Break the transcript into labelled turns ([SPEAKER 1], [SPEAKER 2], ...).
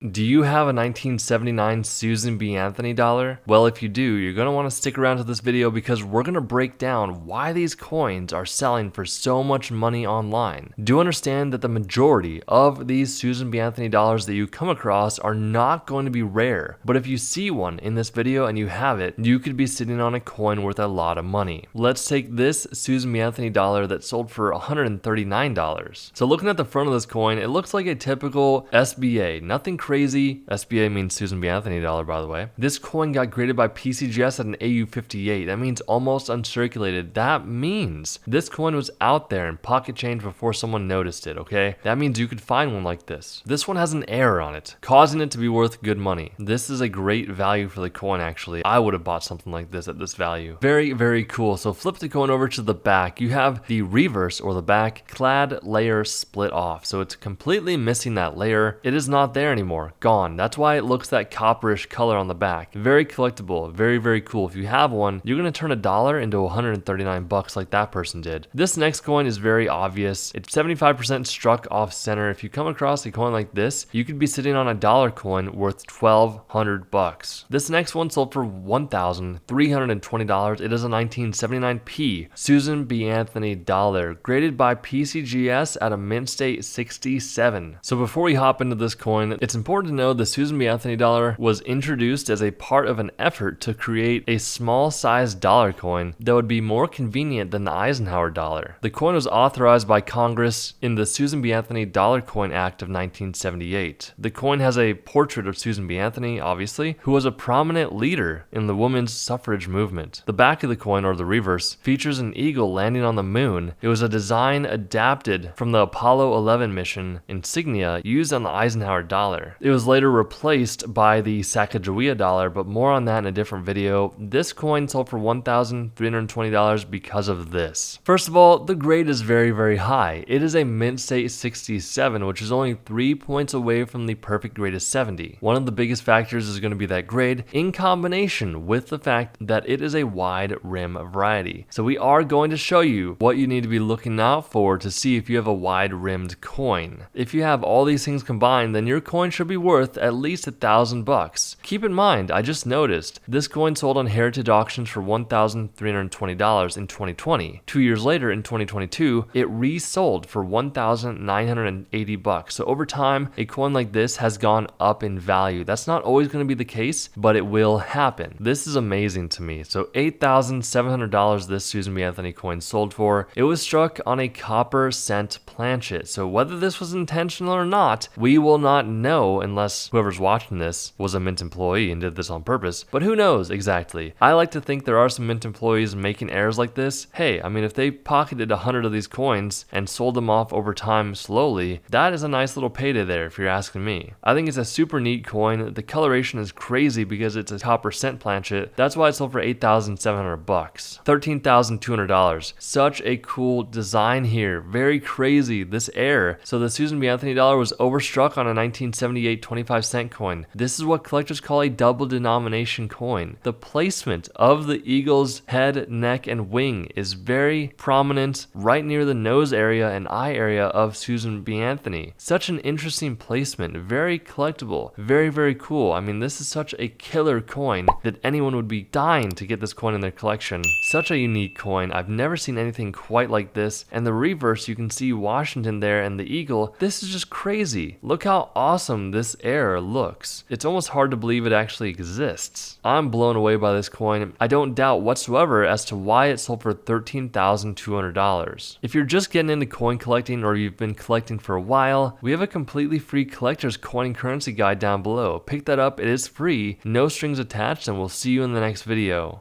[SPEAKER 1] Do you have a 1979 Susan B. Anthony dollar? Well, if you do, you're going to want to stick around to this video because we're going to break down why these coins are selling for so much money online. Do understand that the majority of these Susan B. Anthony dollars that you come across are not going to be rare, but if you see one in this video and you have it, you could be sitting on a coin worth a lot of money. Let's take this Susan B. Anthony dollar that sold for $139. So looking at the front of this coin, it looks like a typical SBA, nothing crazy. SBA means Susan B. Anthony dollar, by the way. This coin got graded by PCGS at an AU58. That means almost uncirculated. That means this coin was out there in pocket change before someone noticed it, okay? That means you could find one like this. This one has an error on it, causing it to be worth good money. This is a great value for the coin, actually. I would have bought something like this at this value. Very, very cool. So flip the coin over to the back. You have the reverse, or the back, clad layer split off. So it's completely missing that layer. It is not there anymore. Gone. That's why it looks that copperish color on the back. Very collectible. Very, very cool. If you have one, you're going to turn $1 into 139 bucks like that person did. This next coin is very obvious. It's 75% struck off center. If you come across a coin like this, you could be sitting on a dollar coin worth 1,200 bucks. This next one sold for $1,320. It is a 1979p Susan B. Anthony dollar, graded by PCGS at a mint state 67. So before we hop into this coin, it's important to know the Susan B. Anthony dollar was introduced as a part of an effort to create a small-sized dollar coin that would be more convenient than the Eisenhower dollar. The coin was authorized by Congress in the Susan B. Anthony Dollar Coin Act of 1978. The coin has a portrait of Susan B. Anthony, obviously, who was a prominent leader in the women's suffrage movement. The back of the coin, or the reverse, features an eagle landing on the moon. It was a design adapted from the Apollo 11 mission insignia used on the Eisenhower dollar. It was later replaced by the Sacagawea dollar, but more on that in a different video. This coin sold for $1,320 because of this. First of all, the grade is very, very high. It is a mint state 67, which is only 3 points away from the perfect grade of 70. One of the biggest factors is going to be that grade in combination with the fact that it is a wide rim variety. So we are going to show you what you need to be looking out for to see if you have a wide rimmed coin. If you have all these things combined, then your coin should be worth at least $1,000. Keep in mind, I just noticed this coin sold on heritage auctions for $1,320 in 2020. 2 years later, in 2022, it resold for $1,980. So over time, a coin like this has gone up in value. That's not always going to be the case, but it will happen. This is amazing to me. So $8,700 this Susan B. Anthony coin sold for. It was struck on a copper cent planchet. So whether this was intentional or not, we will not know unless whoever's watching this was a Mint employee and did this on purpose. But who knows exactly? I like to think there are some Mint employees making errors like this. Hey, I mean, if they pocketed 100 of these coins and sold them off over time slowly, that is a nice little payday there if you're asking me. I think it's a super neat coin. The coloration is crazy because it's a copper cent planchet. That's why it sold for $8,700 bucks. $13,200. Such a cool design here. Very crazy, this error. So the Susan B. Anthony dollar was overstruck on a 1978 25-cent coin. This is what collectors call a double denomination coin. The placement of the eagle's head, neck, and wing is very prominent right near the nose area and eye area of Susan B. Anthony. Such an interesting placement. Very collectible. Very, very cool. I mean, this is such a killer coin that anyone would be dying to get this coin in their collection. Such a unique coin. I've never seen anything quite like this. And the reverse, you can see Washington there and the eagle. This is just crazy. Look how awesome this error looks. It's almost hard to believe it actually exists. I'm blown away by this coin. I don't doubt whatsoever as to why it sold for $13,200. If you're just getting into coin collecting or you've been collecting for a while, we have a completely free collector's coin and currency guide down below. Pick that up. It is free, no strings attached, and we'll see you in the next video.